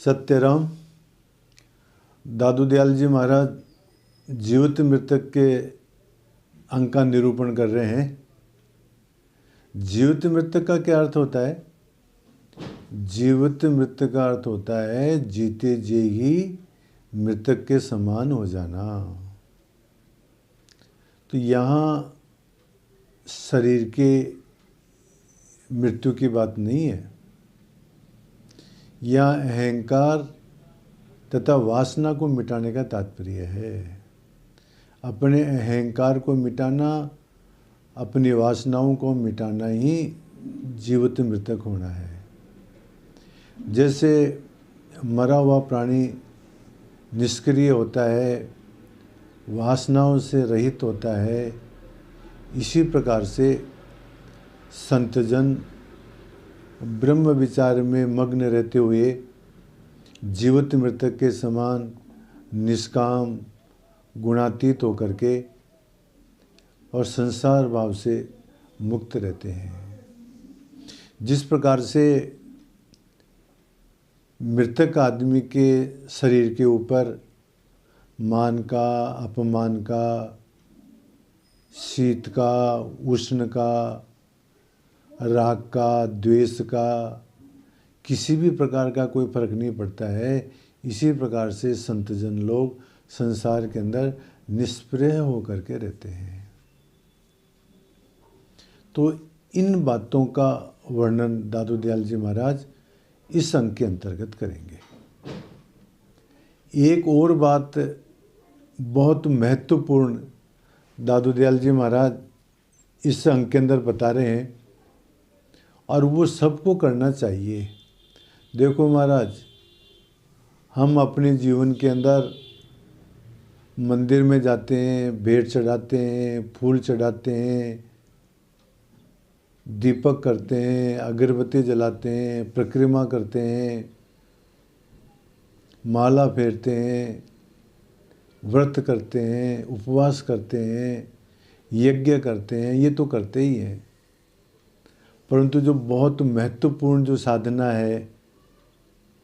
सत्यराम दादू दयाल जी महाराज जीवित मृतक के अंग का निरूपण कर रहे हैं। जीवित मृतक का क्या अर्थ होता है? जीवित मृतक का अर्थ होता है जीते जी ही मृतक के समान हो जाना। तो यहाँ शरीर के मृत्यु की बात नहीं है। यहाँ अहंकार तथा वासना को मिटाने का तात्पर्य है। अपने अहंकार को मिटाना, अपनी वासनाओं को मिटाना ही जीवित मृतक होना है। जैसे मरा हुआ प्राणी निष्क्रिय होता है, वासनाओं से रहित होता है, इसी प्रकार से संतजन ब्रह्म विचार में मग्न रहते हुए जीवित मृतक के समान निष्काम गुणातीत होकर के और संसार भाव से मुक्त रहते हैं। जिस प्रकार से मृतक आदमी के शरीर के ऊपर मान का, अपमान का, शीत का, उष्ण का, राग का, द्वेष का, किसी भी प्रकार का कोई फर्क नहीं पड़ता है, इसी प्रकार से संतजन लोग संसार के अंदर निष्प्रह होकर के रहते हैं। तो इन बातों का वर्णन दादू दयाल जी महाराज इस अंग के अंतर्गत करेंगे। एक और बात बहुत महत्वपूर्ण दादू दयाल जी महाराज इस अंग के अंदर बता रहे हैं और वो सबको करना चाहिए। देखो महाराज, हम अपने जीवन के अंदर मंदिर में जाते हैं, भेंट चढ़ाते हैं, फूल चढ़ाते हैं, दीपक करते हैं, अगरबत्ती जलाते हैं, परिक्रमा करते हैं, माला फेरते हैं, व्रत करते हैं, उपवास करते हैं, यज्ञ करते हैं, ये तो करते ही हैं। परंतु जो बहुत महत्वपूर्ण जो साधना है,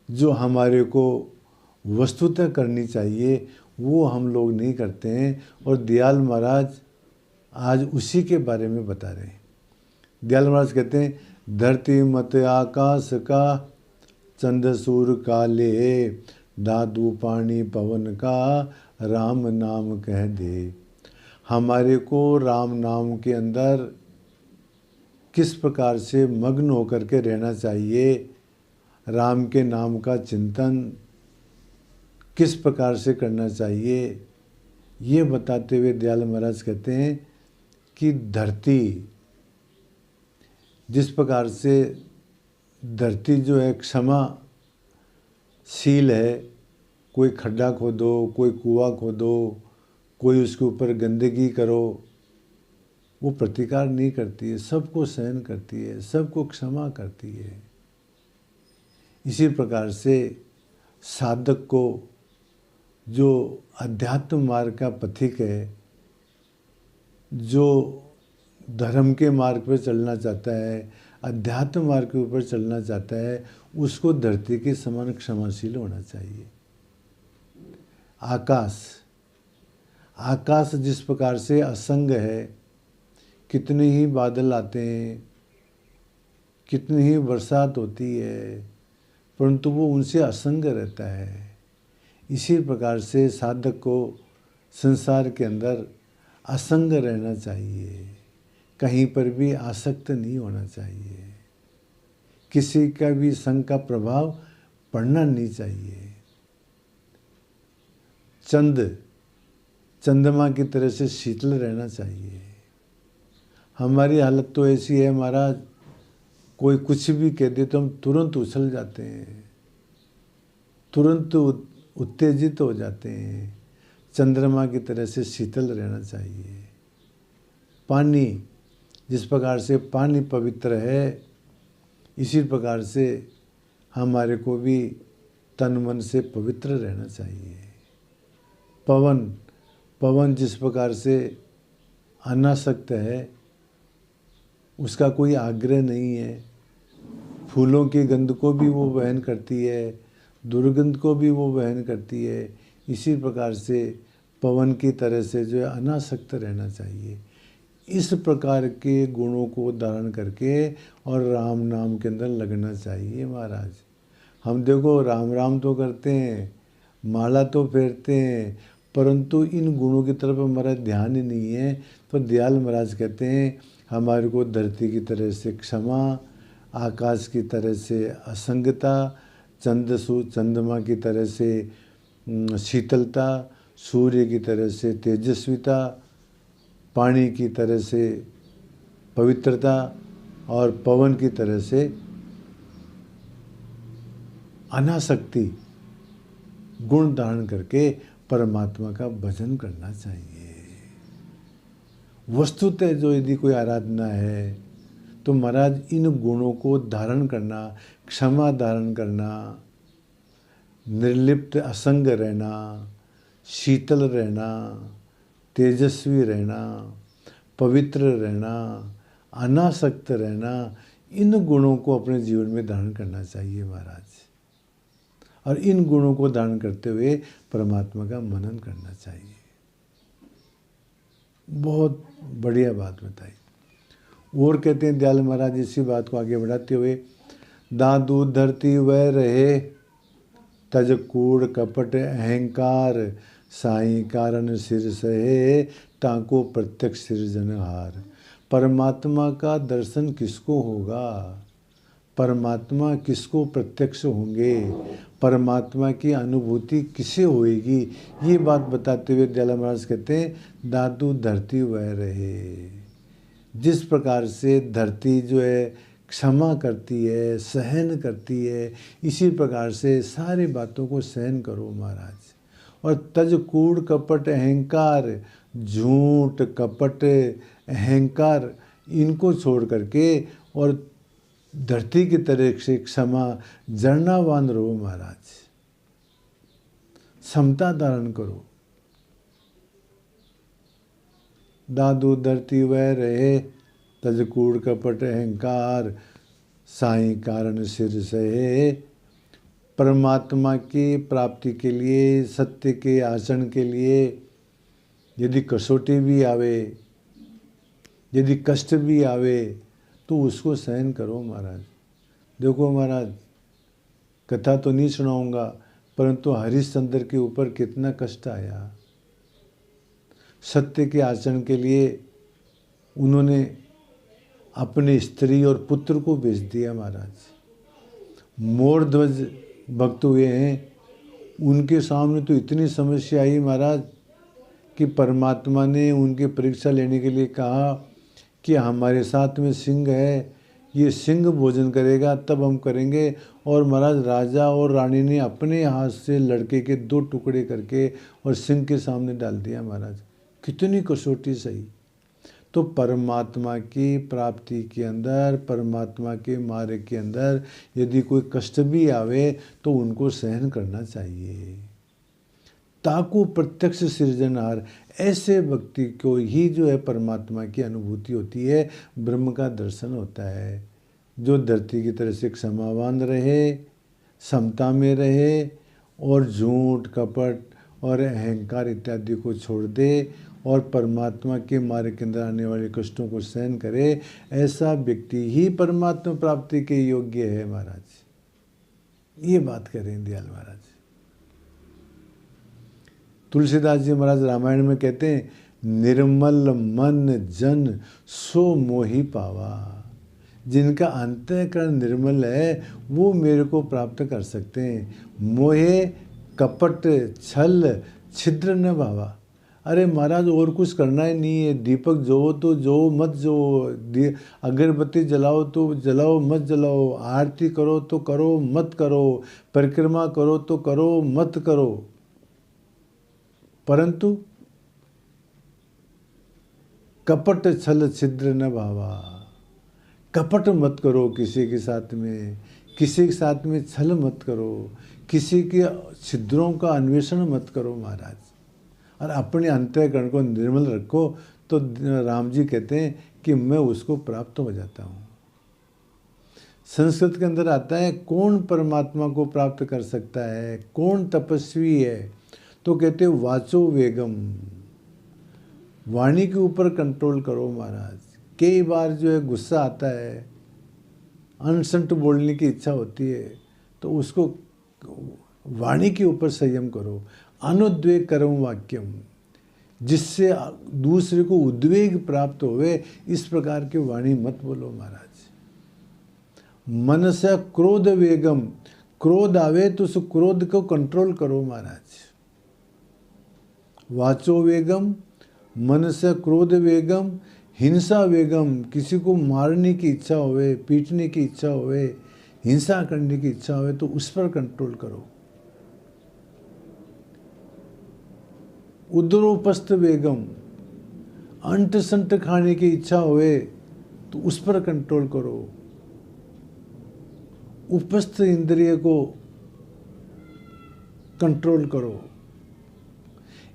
जो हमारे को वस्तुतः करनी चाहिए, वो हम लोग नहीं करते हैं। और दयाल महाराज आज उसी के बारे में बता रहे हैं। दयाल महाराज कहते हैं, धरती मत आकाश का, चंद सूर काले, दादू पानी पवन का, राम नाम कह दे। हमारे को राम नाम के अंदर किस प्रकार से मग्न होकर के रहना चाहिए, राम के नाम का चिंतन किस प्रकार से करना चाहिए, ये बताते हुए दयाल महाराज कहते हैं कि धरती, जिस प्रकार से धरती जो है क्षमाशील है, कोई खड्डा खोदो, कोई कुआं खोदो, कोई उसके ऊपर गंदगी करो, वो प्रतिकार नहीं करती है, सबको सहन करती है, सबको क्षमा करती है। इसी प्रकार से साधक को, जो अध्यात्म मार्ग का पथिक है, जो धर्म के मार्ग पर चलना चाहता है, अध्यात्म मार्ग के ऊपर चलना चाहता है, उसको धरती के समान क्षमाशील होना चाहिए। आकाश जिस प्रकार से असंग है, कितने ही बादल आते हैं, कितनी ही बरसात होती है, परंतु वो उनसे असंग रहता है। इसी प्रकार से साधक को संसार के अंदर असंग रहना चाहिए, कहीं पर भी आसक्त नहीं होना चाहिए, किसी का भी संग का प्रभाव पड़ना नहीं चाहिए। चंद्रमा की तरह से शीतल रहना चाहिए। हमारी हालत तो ऐसी है महाराज, कोई कुछ भी कह दे तो हम तुरंत उछल जाते हैं, तुरंत उत्तेजित हो जाते हैं। चंद्रमा की तरह से शीतल रहना चाहिए। पानी, जिस प्रकार से पानी पवित्र है, इसी प्रकार से हमारे को भी तन मन से पवित्र रहना चाहिए। पवन जिस प्रकार से अनासक्त है, उसका कोई आग्रह नहीं है, फूलों की गंध को भी वो वहन करती है, दुर्गंध को भी वो वहन करती है। इसी प्रकार से पवन की तरह से जो है अनासक्त रहना चाहिए। इस प्रकार के गुणों को धारण करके और राम नाम के अंदर लगना चाहिए महाराज। हम देखो राम राम तो करते हैं, माला तो फेरते हैं, परंतु इन गुणों की तरफ हमारा ध्यान ही नहीं है। तो दयाल महाराज कहते हैं हमारे को धरती की तरह से क्षमा, आकाश की तरह से असंगता, चंद्रमा की तरह से शीतलता, सूर्य की तरह से तेजस्विता, पानी की तरह से पवित्रता और पवन की तरह से अनासक्ति गुण धारण करके परमात्मा का भजन करना चाहिए। वस्तुतः जो यदि कोई आराधना है तो महाराज इन गुणों को धारण करना, क्षमा धारण करना, निर्लिप्त असंग रहना, शीतल रहना, तेजस्वी रहना, पवित्र रहना, अनासक्त रहना, इन गुणों को अपने जीवन में धारण करना चाहिए महाराज। और इन गुणों को धारण करते हुए परमात्मा का मनन करना चाहिए। बहुत बढ़िया बात बताई। और कहते हैं दयाल महाराज इसी बात को आगे बढ़ाते हुए, दादू धरती वह रहे, तज कूड़ कपट अहंकार, साई कारण सिर सहे, टाको प्रत्यक्ष सृजनहार। परमात्मा का दर्शन किसको होगा, परमात्मा किसको प्रत्यक्ष होंगे, परमात्मा की अनुभूति किसे होएगी, ये बात बताते हुए दयाल महाराज कहते हैं दादू धरती वह रहे। जिस प्रकार से धरती जो है क्षमा करती है, सहन करती है, इसी प्रकार से सारी बातों को सहन करो महाराज। और तज कूड़ कपट अहंकार, झूठ कपट अहंकार, इनको छोड़ करके और धरती की तरह से क्षमा जरनावान रहो महाराज। समता धारण करो। दादू धरती वह रहे, तज कूड़ कपट अहंकार, साई कारण सिर सहे। परमात्मा की प्राप्ति के लिए, सत्य के आचरण के लिए यदि कसौटी भी आवे, यदि कष्ट भी आवे, तो उसको सहन करो महाराज। देखो महाराज, कथा तो नहीं सुनाऊंगा, परंतु हरिश्चंद्र के ऊपर कितना कष्ट आया। सत्य के आचरण के लिए उन्होंने अपने स्त्री और पुत्र को बेच दिया महाराज। मोरध्वज भक्त हुए हैं, उनके सामने तो इतनी समस्या आई महाराज कि परमात्मा ने उनकी परीक्षा लेने के लिए कहा कि हमारे साथ में सिंह है, ये सिंह भोजन करेगा तब हम करेंगे। और महाराज राजा और रानी ने अपने हाथ से लड़के के 2 टुकड़े करके और सिंह के सामने डाल दिया महाराज। कितनी कसौटी सही। तो परमात्मा की प्राप्ति के अंदर, परमात्मा के मार्ग के अंदर यदि कोई कष्ट भी आवे तो उनको सहन करना चाहिए। ताकू प्रत्यक्ष सृजनहार, ऐसे व्यक्ति को ही जो है परमात्मा की अनुभूति होती है, ब्रह्म का दर्शन होता है। जो धरती की तरह से क्षमावान रहे, समता में रहे और झूठ कपट और अहंकार इत्यादि को छोड़ दे और परमात्मा के मार्ग के अंदर आने वाले कष्टों को सहन करे, ऐसा व्यक्ति ही परमात्मा प्राप्ति के योग्य है महाराज। ये बात कह रहे हैं दयाल महाराज। तुलसीदास जी महाराज रामायण में कहते हैं, निर्मल मन जन सो मोहि पावा। जिनका अंतःकरण निर्मल है वो मेरे को प्राप्त कर सकते हैं। मोहे कपट छल छिद्र न भावा। अरे महाराज और कुछ करना ही नहीं है। दीपक जो तो जो, मत जो, अगरबत्ती जलाओ तो जलाओ, मत जलाओ, आरती करो तो करो, मत करो, परिक्रमा करो तो करो, मत करो, परंतु कपट छल छिद्र न भावा। कपट मत करो किसी के साथ में, किसी के साथ में छल मत करो, किसी के छिद्रों का अन्वेषण मत करो महाराज। और अपने अंतःकरण को निर्मल रखो तो राम जी कहते हैं कि मैं उसको प्राप्त हो जाता हूँ। संस्कृत के अंदर आता है कौन परमात्मा को प्राप्त कर सकता है, कौन तपस्वी है, तो कहते वाचो वेगम, वाणी के ऊपर कंट्रोल करो महाराज। कई बार जो है गुस्सा आता है, अनसंट बोलने की इच्छा होती है, तो उसको वाणी के ऊपर संयम करो। अनुद्वेग करम वाक्यम, जिससे दूसरे को उद्वेग प्राप्त होवे, इस प्रकार की वाणी मत बोलो महाराज। मन से क्रोध वेगम, क्रोध आवे तो उस क्रोध को कंट्रोल करो महाराज। वाचो वेगम, मन से क्रोध वेगम, हिंसा वेगम, किसी को मारने की इच्छा होवे, पीटने की इच्छा होवे, हिंसा करने की इच्छा होवे तो उस पर कंट्रोल करो। उदरोपस्थ वेगम, अंट संट खाने की इच्छा होवे तो उस पर कंट्रोल करो। उपस्थ इंद्रिय को कंट्रोल करो।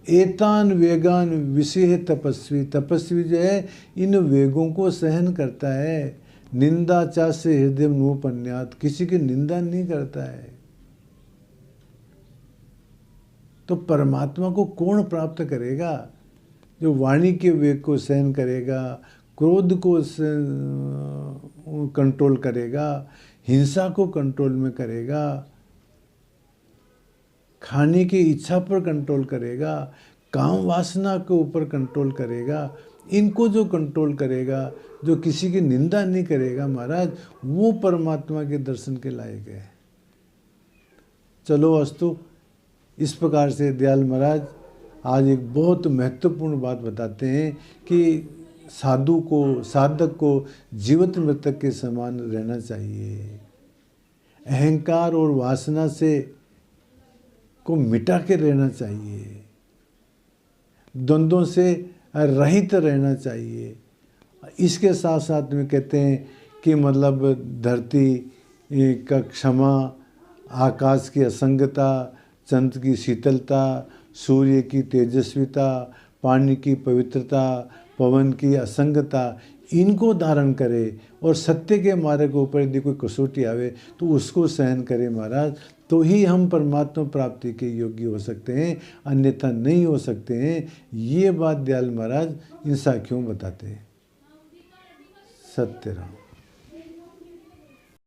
एतान वेगान विषय तपस्वी, तपस्वी जो है इन वेगों को सहन करता है। निंदा चा से हृदय नोपन्यात, किसी की निंदा नहीं करता है। तो परमात्मा को कौन प्राप्त करेगा? जो वाणी के वेग को सहन करेगा, क्रोध को कंट्रोल करेगा, हिंसा को कंट्रोल में करेगा, खाने की इच्छा पर कंट्रोल करेगा, काम वासना के ऊपर कंट्रोल करेगा। इनको जो कंट्रोल करेगा, जो किसी की निंदा नहीं करेगा महाराज, वो परमात्मा के दर्शन के लायक है। चलो अस्तु, इस प्रकार से दयाल महाराज आज एक बहुत महत्वपूर्ण बात बताते हैं कि साधु को, साधक को जीवित मृतक के समान रहना चाहिए। अहंकार और वासना से को मिटा के रहना चाहिए, द्वंद्वों से रहित रहना चाहिए। इसके साथ साथ में कहते हैं कि मतलब धरती का क्षमा, आकाश की असंगता, चंद्र की शीतलता, सूर्य की तेजस्विता, पानी की पवित्रता, पवन की असंगता, इनको धारण करे और सत्य के मार्ग के ऊपर यदि कोई कसौटी आवे तो उसको सहन करे महाराज, तो ही हम परमात्मा प्राप्ति के योग्य हो सकते हैं, अन्यथा नहीं हो सकते हैं। ये बात दयाल महाराज इन साखियों बताते हैं। सत्य राम।